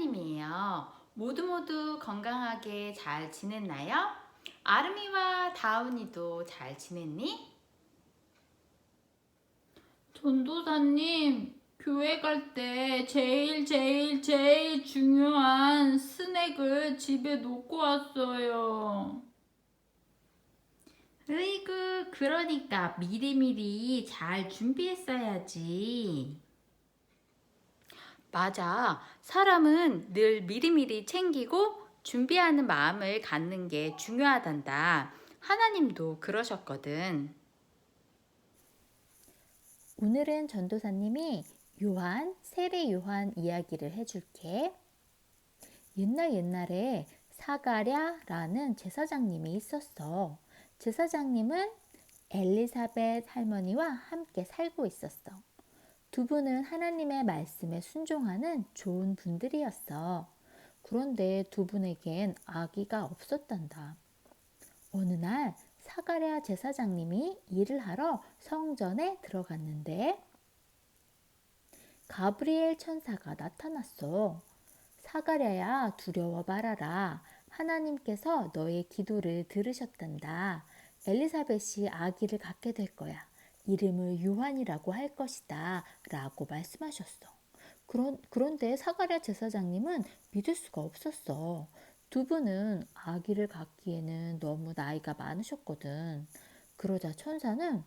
하나님이에요. 모두 건강하게 잘 지냈나요? 아름이와 다운이도 잘 지냈니? 전도사님, 교회 갈 때 제일 중요한 스낵을 집에 놓고 왔어요. 으이구, 그러니까 미리미리 잘 준비했어야지. 맞아. 사람은 늘 미리미리 챙기고 준비하는 마음을 갖는 게 중요하단다. 하나님도 그러셨거든. 오늘은 전도사님이 세례 요한 이야기를 해줄게. 옛날에 사가랴라는 제사장님이 있었어. 제사장님은 엘리사벳 할머니와 함께 살고 있었어. 두 분은 하나님의 말씀에 순종하는 좋은 분들이었어. 그런데 두 분에겐 아기가 없었단다. 어느 날 사가랴 제사장님이 일을 하러 성전에 들어갔는데 가브리엘 천사가 나타났어. 사가랴야, 두려워 말아라. 하나님께서 너의 기도를 들으셨단다. 엘리사벳이 아기를 갖게 될 거야. 이름을 요한이라고 할 것이다. 라고 말씀하셨어. 그런데 사가랴 제사장님은 믿을 수가 없었어. 두 분은 아기를 갖기에는 너무 나이가 많으셨거든. 그러자 천사는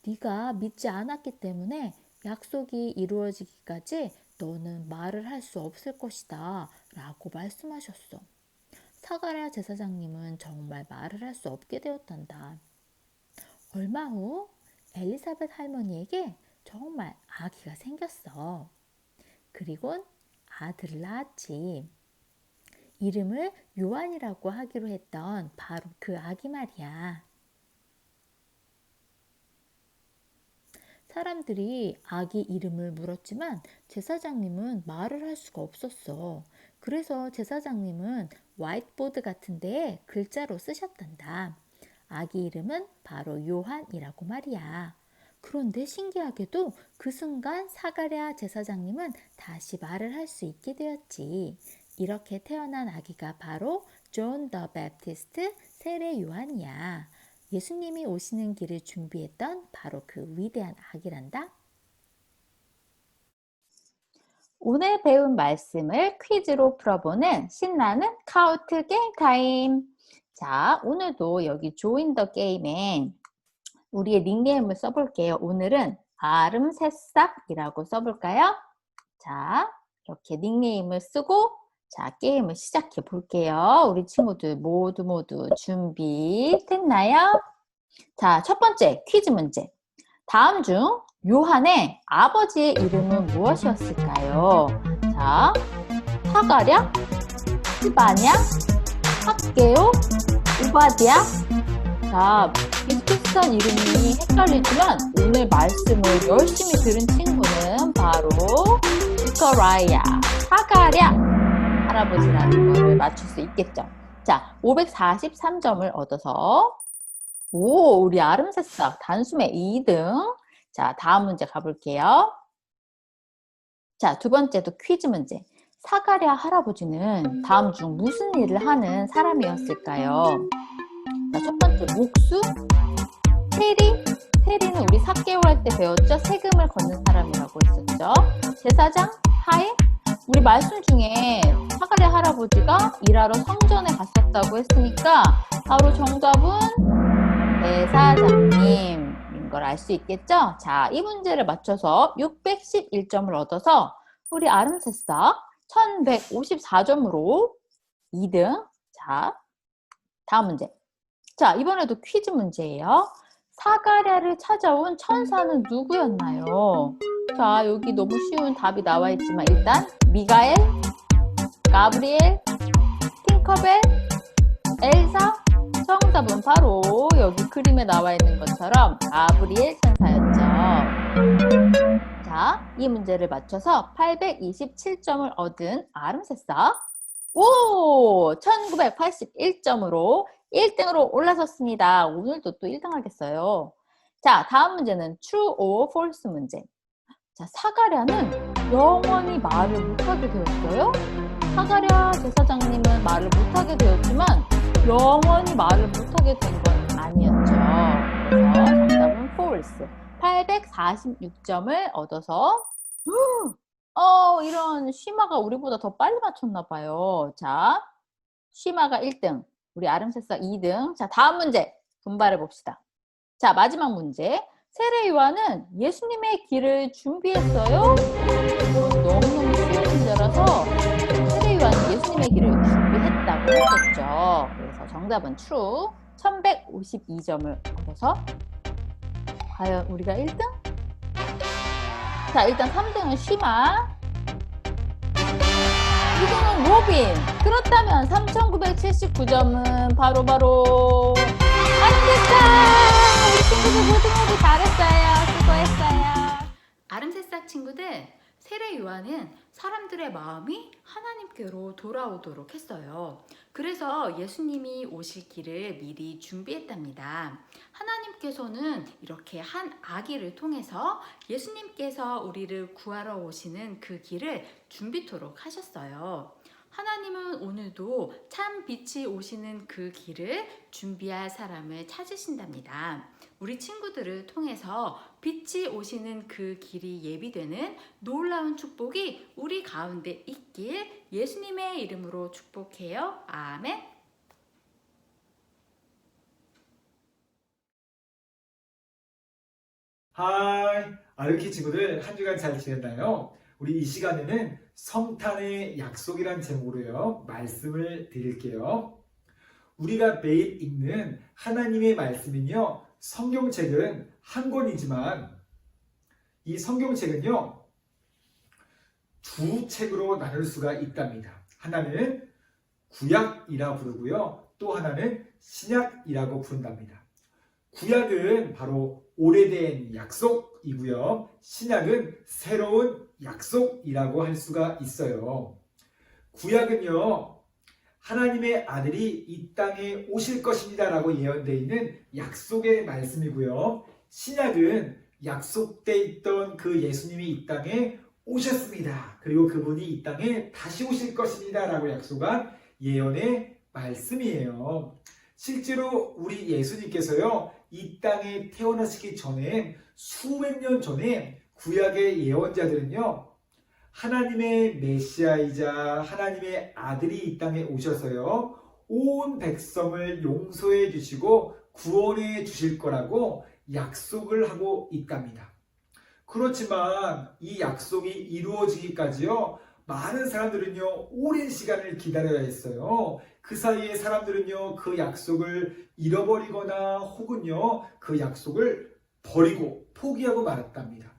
네가 믿지 않았기 때문에 약속이 이루어지기까지 너는 말을 할 수 없을 것이다 라고 말씀하셨어. 사가랴 제사장님은 정말 말을 할 수 없게 되었단다. 얼마 후 엘리사벳 할머니에게 정말 아기가 생겼어. 그리곤 아들을 낳았지. 이름을 요한이라고 하기로 했던 바로 그 아기 말이야. 사람들이 아기 이름을 물었지만 제사장님은 말을 할 수가 없었어. 그래서 제사장님은 화이트보드 같은 데에 글자로 쓰셨단다. 아기 이름은 바로 요한이라고 말이야. 그런데 신기하게도 그 순간 사가랴 제사장님은 다시 말을 할 수 있게 되었지. 이렇게 태어난 아기가 바로 존 더 베프티스트 세례 요한이야. 예수님이 오시는 길을 준비했던 바로 그 위대한 아기란다. 오늘 배운 말씀을 퀴즈로 풀어보는 신나는 카우트 게임 타임. 자, 오늘도 여기 조인 더 게임에 우리의 닉네임을 써볼게요. 오늘은 아름새싹이라고 써볼까요? 자, 이렇게 닉네임을 쓰고 자, 게임을 시작해 볼게요. 우리 친구들 모두 준비됐나요? 자, 첫 번째 퀴즈 문제. 다음 중 요한의 아버지의 이름은 무엇이었을까요? 자, 사가랴, 스바냐, 학개오, 오바댜. 자, 비슷비슷한 이름이 헷갈리지만 오늘 말씀을 열심히 들은 친구는 바로 스커라이아, 사가랴 할아버지라는 거를 맞출 수 있겠죠. 자, 543점을 얻어서 우리 아름새싹 단숨에 2등. 자, 다음 문제 가볼게요. 자, 두 번째도 퀴즈 문제. 사가랴 할아버지는 다음 중 무슨 일을 하는 사람이었을까요? 자, 첫 번째 목수, 세리. 세리는 우리 삭개오 할 때 배웠죠? 세금을 걷는 사람이라고 했었죠. 제사장, 하인. 우리 말씀 중에 사가랴 할아버지가 일하러 성전에 갔었다고 했으니까 바로 정답은 대사장님인 걸 알 수 있겠죠? 자, 이 문제를 맞춰서 611점을 얻어서 우리 아름새싹 1154점으로 2등. 자, 다음 문제. 자, 이번에도 퀴즈 문제예요. 사가랴를 찾아온 천사는 누구였나요? 자, 여기 너무 쉬운 답이 나와 있지만 일단 미가엘, 가브리엘, 팅커벨, 엘사. 정답은 바로 여기 그림에 나와 있는 것처럼 가브리엘 천사였죠. 자, 이 문제를 맞춰서 827점을 얻은 아름새싹 1981점으로 1등으로 올라섰습니다. 오늘도 또 1등 하겠어요. 자, 다음 문제는 True or False 문제. 자, 사가랴는 영원히 말을 못하게 되었어요? 사가랴 제사장님은 말을 못하게 되었지만 영원히 말을 못하게 된 건 아니었죠. 그래서 정답은 false. 846점을 얻어서 이런 쉬마가 우리보다 더 빨리 맞췄나 봐요. 자, 쉬마가 1등, 우리 아름새싹 2등. 자, 다음 문제 분발해 봅시다. 자, 마지막 문제. 세례 요한은 예수님의 길을 준비했어요? 너무너무 쉬운 문제라서 세례 요한은 예수님의 길을 준비했다고 했었죠. 그래서 정답은 true. 1152점을 얻어서 과연 우리가 1등? 자, 일단 3등은 쉬마, 2등은 로빈. 그렇다면 3979점은 바로 아름새싹! 우리 친구들 모두 잘했어요. 수고했어요. 아름새싹 친구들, 세례 요한은 사람들의 마음이 하나님께로 돌아오도록 했어요. 그래서 예수님이 오실 길을 미리 준비했답니다. 하나님께서는 이렇게 한 아기를 통해서 예수님께서 우리를 구하러 오시는 그 길을 준비토록 하셨어요. 하나님은 오늘도 참 빛이 오시는 그 길을 준비할 사람을 찾으신답니다. 우리 친구들을 통해서 빛이 오시는 그 길이 예비되는 놀라운 축복이 우리 가운데 있길 예수님의 이름으로 축복해요. 아멘. 하이, 아르키 친구들 한 주간 잘 지냈나요? 우리 이 시간에는 성탄의 약속이란 제목으로요, 말씀을 드릴게요. 우리가 매일 읽는 하나님의 말씀은요, 성경책은 한 권이지만 이 성경책은요, 두 책으로 나눌 수가 있답니다. 하나는 구약이라 부르고요, 또 하나는 신약이라고 부른답니다. 구약은 바로 오래된 약속이고요, 신약은 새로운 약속이라고 할 수가 있어요. 구약은요, 하나님의 아들이 이 땅에 오실 것입니다 라고 예언되어 있는 약속의 말씀이고요, 신약은 약속되어 있던 그 예수님이 이 땅에 오셨습니다. 그리고 그분이 이 땅에 다시 오실 것입니다 라고 약속한 예언의 말씀이에요. 실제로 우리 예수님께서요, 이 땅에 태어나시기 전에 수백 년 전에 구약의 예언자들은요, 하나님의 메시아이자 하나님의 아들이 이 땅에 오셔서요, 온 백성을 용서해 주시고 구원해 주실 거라고 약속을 하고 있답니다. 그렇지만 이 약속이 이루어지기까지요, 많은 사람들은요, 오랜 시간을 기다려야 했어요. 그 사이에 사람들은요, 그 약속을 잃어버리거나 혹은요, 그 약속을 버리고 포기하고 말았답니다.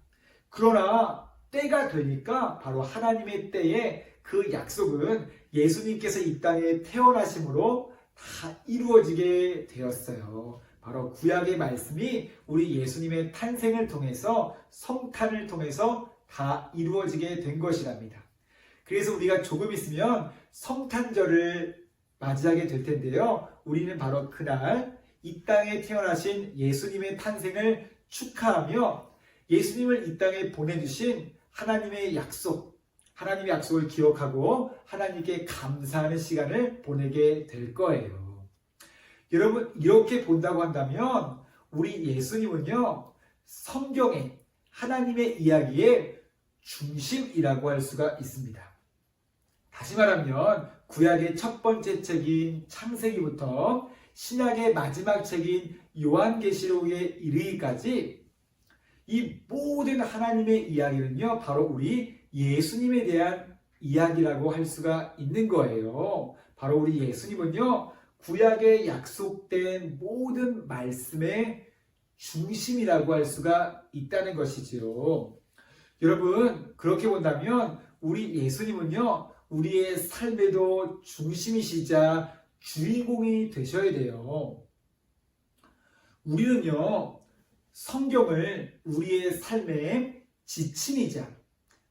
그러나 때가 되니까 바로 하나님의 때에 그 약속은 예수님께서 이 땅에 태어나심으로 다 이루어지게 되었어요. 바로 구약의 말씀이 우리 예수님의 탄생을 통해서, 성탄을 통해서 다 이루어지게 된 것이랍니다. 그래서 우리가 조금 있으면 성탄절을 맞이하게 될 텐데요, 우리는 바로 그날 이 땅에 태어나신 예수님의 탄생을 축하하며 예수님을 이 땅에 보내주신 하나님의 약속, 하나님의 약속을 기억하고 하나님께 감사하는 시간을 보내게 될 거예요. 여러분, 이렇게 본다고 한다면 우리 예수님은요, 성경의 하나님의 이야기의 중심이라고 할 수가 있습니다. 다시 말하면 구약의 첫 번째 책인 창세기부터 신약의 마지막 책인 요한계시록에 이르기까지 이 모든 하나님의 이야기는요, 바로 우리 예수님에 대한 이야기라고 할 수가 있는 거예요. 바로 우리 예수님은요, 구약에 약속된 모든 말씀의 중심이라고 할 수가 있다는 것이지요. 여러분, 그렇게 본다면 우리 예수님은요, 우리의 삶에도 중심이시자 주인공이 되셔야 돼요. 우리는요, 성경을 우리의 삶의 지침이자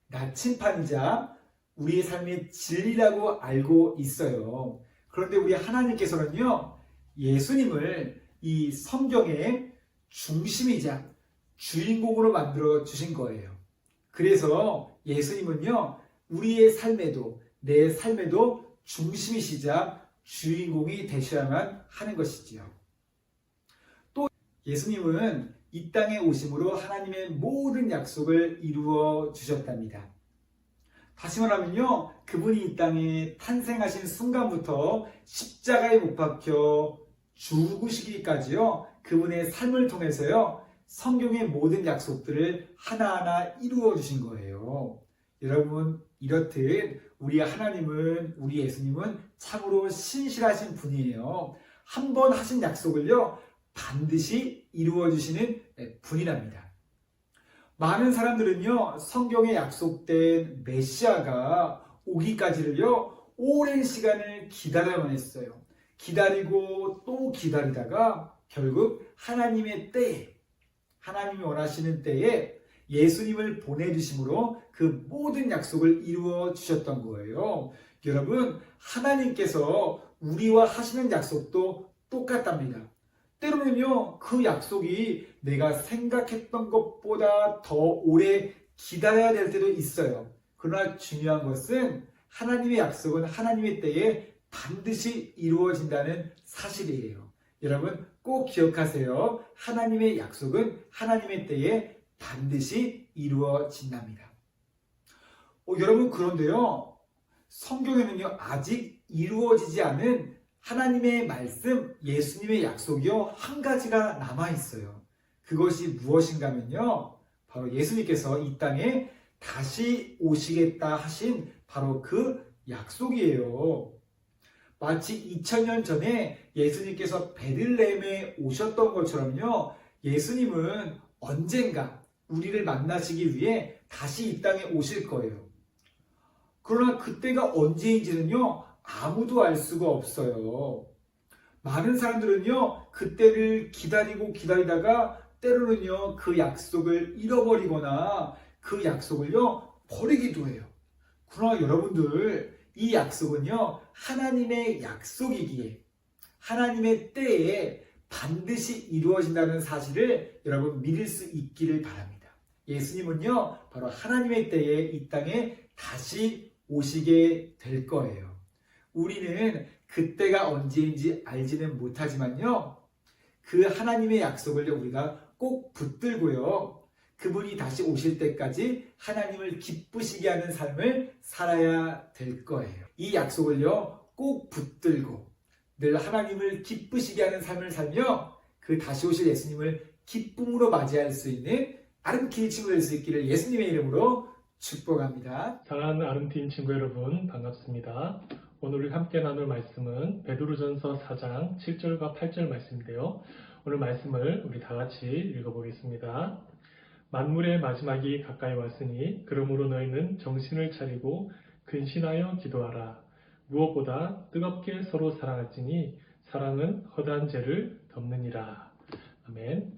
나침판이자 우리의 삶의 진리라고 알고 있어요. 그런데 우리 하나님께서는요, 예수님을 이 성경의 중심이자 주인공으로 만들어 주신 거예요. 그래서 예수님은요, 우리의 삶에도 내 삶에도 중심이시자 주인공이 되셔야만 하는 것이지요. 또 예수님은 이 땅에 오심으로 하나님의 모든 약속을 이루어 주셨답니다. 다시 말하면요, 그분이 이 땅에 탄생하신 순간부터 십자가에 못 박혀 죽으시기까지요, 그분의 삶을 통해서요, 성경의 모든 약속들을 하나하나 이루어 주신 거예요. 여러분, 이렇듯 우리 하나님은, 우리 예수님은 참으로 신실하신 분이에요. 한 번 하신 약속을요, 반드시 이루어 주시는 분이랍니다. 많은 사람들은요, 성경에 약속된 메시아가 오기까지를요, 오랜 시간을 기다려만 했어요. 기다리고 또 기다리다가 결국 하나님의 때에, 하나님이 원하시는 때에 예수님을 보내주심으로 그 모든 약속을 이루어 주셨던 거예요. 여러분, 하나님께서 우리와 하시는 약속도 똑같답니다. 때로는요, 그 약속이 내가 생각했던 것보다 더 오래 기다려야 될 때도 있어요. 그러나 중요한 것은 하나님의 약속은 하나님의 때에 반드시 이루어진다는 사실이에요. 여러분, 꼭 기억하세요. 하나님의 약속은 하나님의 때에 반드시 이루어진답니다. 여러분, 그런데요, 성경에는요, 아직 이루어지지 않은 하나님의 말씀, 예수님의 약속이요, 한 가지가 남아있어요. 그것이 무엇인가 하면요, 바로 예수님께서 이 땅에 다시 오시겠다 하신 바로 그 약속이에요. 마치 2000년 전에 예수님께서 베들레헴에 오셨던 것처럼요, 예수님은 언젠가 우리를 만나시기 위해 다시 이 땅에 오실 거예요. 그러나 그때가 언제인지는요, 아무도 알 수가 없어요. 많은 사람들은요, 그때를 기다리고 기다리다가 때로는요, 그 약속을 잃어버리거나 그 약속을요, 버리기도 해요. 그러나 여러분들, 이 약속은요, 하나님의 약속이기에, 하나님의 때에 반드시 이루어진다는 사실을 여러분 믿을 수 있기를 바랍니다. 예수님은요, 바로 하나님의 때에 이 땅에 다시 오시게 될 거예요. 우리는 그때가 언제인지 알지는 못하지만요, 그 하나님의 약속을 우리가 꼭 붙들고요, 그분이 다시 오실 때까지 하나님을 기쁘시게 하는 삶을 살아야 될 거예요. 이 약속을요, 꼭 붙들고 늘 하나님을 기쁘시게 하는 삶을 살며 그 다시 오실 예수님을 기쁨으로 맞이할 수 있는 아름키리 친구 될 수 있기를 예수님의 이름으로 축복합니다. 사랑하는 아름팀 친구 여러분, 반갑습니다. 오늘 우리 함께 나눌 말씀은 베드로전서 4장 7절과 8절 말씀인데요. 오늘 말씀을 우리 다 같이 읽어보겠습니다. 만물의 마지막이 가까이 왔으니 그러므로 너희는 정신을 차리고 근신하여 기도하라. 무엇보다 뜨겁게 서로 사랑할지니 사랑은 허다한 죄를 덮느니라. 아멘.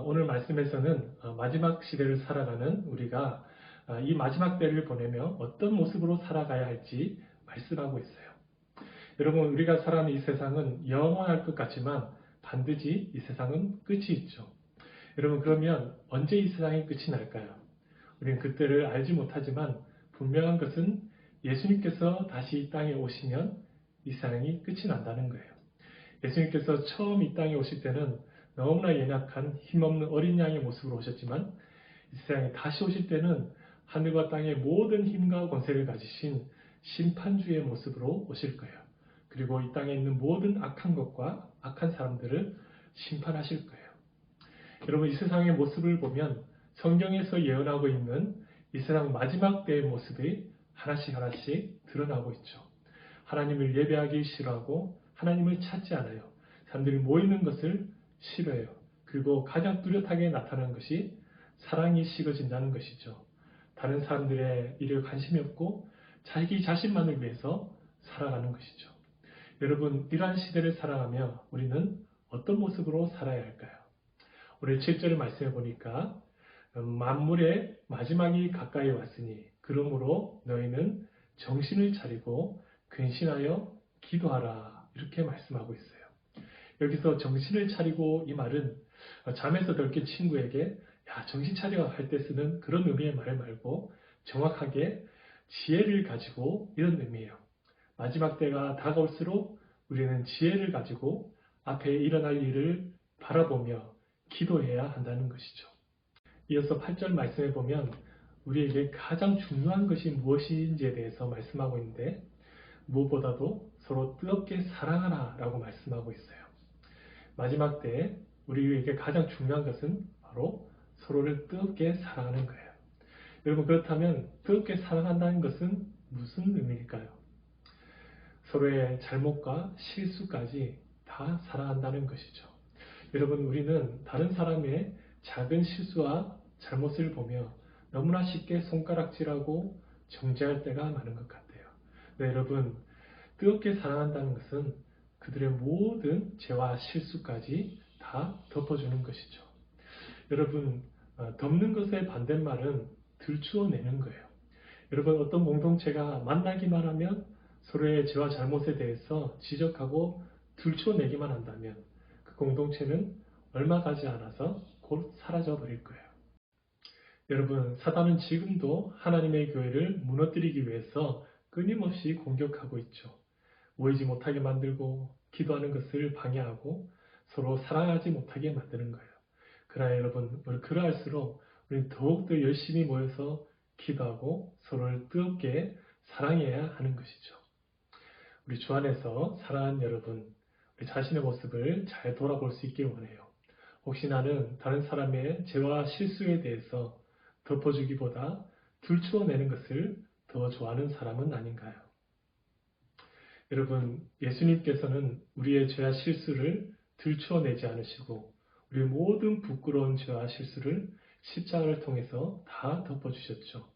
오늘 말씀에서는 마지막 시대를 살아가는 우리가 이 마지막 때를 보내며 어떤 모습으로 살아가야 할지 말씀하고 있어요. 여러분, 우리가 살아가는 이 세상은 영원할 것 같지만 반드시 이 세상은 끝이 있죠. 여러분, 그러면 언제 이 세상이 끝이 날까요? 우리는 그때를 알지 못하지만 분명한 것은 예수님께서 다시 이 땅에 오시면 이 세상이 끝이 난다는 거예요. 예수님께서 처음 이 땅에 오실 때는 너무나 연약한 힘없는 어린 양의 모습으로 오셨지만 이 세상에 다시 오실 때는 하늘과 땅의 모든 힘과 권세를 가지신 심판주의 모습으로 오실 거예요. 그리고 이 땅에 있는 모든 악한 것과 악한 사람들을 심판하실 거예요. 여러분, 이 세상의 모습을 보면 성경에서 예언하고 있는 이 세상 마지막 때의 모습이 하나씩 하나씩 드러나고 있죠. 하나님을 예배하기 싫어하고 하나님을 찾지 않아요. 사람들이 모이는 것을 싫어해요. 그리고 가장 뚜렷하게 나타나는 것이 사랑이 식어진다는 것이죠. 다른 사람들의 일에 관심이 없고 자기 자신만을 위해서 살아가는 것이죠. 여러분, 이러한 시대를 살아가며 우리는 어떤 모습으로 살아야 할까요? 오늘 7절을 말씀해 보니까 만물의 마지막이 가까이 왔으니 그러므로 너희는 정신을 차리고 근신하여 기도하라, 이렇게 말씀하고 있어요. 여기서 정신을 차리고, 이 말은 잠에서 덜 깬 친구에게 야, 정신 차려 할 때 쓰는 그런 의미의 말 말고 정확하게 지혜를 가지고 이런 의미예요. 마지막 때가 다가올수록 우리는 지혜를 가지고 앞에 일어날 일을 바라보며 기도해야 한다는 것이죠. 이어서 8절 말씀해 보면 우리에게 가장 중요한 것이 무엇인지에 대해서 말씀하고 있는데 무엇보다도 서로 뜨겁게 사랑하라 라고 말씀하고 있어요. 마지막 때 우리에게 가장 중요한 것은 바로 서로를 뜨겁게 사랑하는 거예요. 여러분, 그렇다면 뜨겁게 사랑한다는 것은 무슨 의미일까요? 서로의 잘못과 실수까지 다 사랑한다는 것이죠. 여러분, 우리는 다른 사람의 작은 실수와 잘못을 보며 너무나 쉽게 손가락질하고 정죄할 때가 많은 것 같아요. 네, 여러분, 뜨겁게 사랑한다는 것은 그들의 모든 죄와 실수까지 다 덮어주는 것이죠. 여러분, 덮는 것의 반대말은 들추어내는 거예요. 여러분, 어떤 공동체가 만나기만 하면 서로의 죄와 잘못에 대해서 지적하고 들추어내기만 한다면 그 공동체는 얼마 가지 않아서 곧 사라져 버릴 거예요. 여러분, 사단은 지금도 하나님의 교회를 무너뜨리기 위해서 끊임없이 공격하고 있죠. 모이지 못하게 만들고 기도하는 것을 방해하고 서로 사랑하지 못하게 만드는 거예요. 그러나 여러분, 우리 그러할수록 우리는 더욱더 열심히 모여서 기도하고 서로를 뜨겁게 사랑해야 하는 것이죠. 우리 주 안에서 사랑하는 여러분, 우리 자신의 모습을 잘 돌아볼 수 있길 원해요. 혹시 나는 다른 사람의 죄와 실수에 대해서 덮어주기보다 들추어내는 것을 더 좋아하는 사람은 아닌가요? 여러분, 예수님께서는 우리의 죄와 실수를 들추어내지 않으시고 우리의 모든 부끄러운 죄와 실수를 십자가를 통해서 다 덮어주셨죠.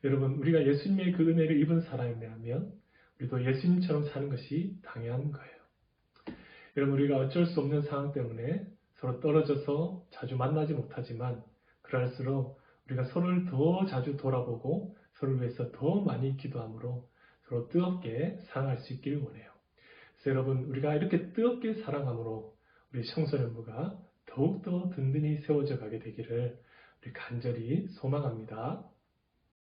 여러분, 우리가 예수님의 그 은혜를 입은 사람이라면 우리도 예수님처럼 사는 것이 당연한 거예요. 여러분, 우리가 어쩔 수 없는 상황 때문에 서로 떨어져서 자주 만나지 못하지만 그럴수록 우리가 서로를 더 자주 돌아보고 서로를 위해서 더 많이 기도함으로 서로 뜨겁게 사랑할 수 있기를 원해요. 그래서 여러분, 우리가 이렇게 뜨겁게 사랑함으로 우리 청소년부가 더욱더 든든히 세워져 가게 되기를 우리 간절히 소망합니다.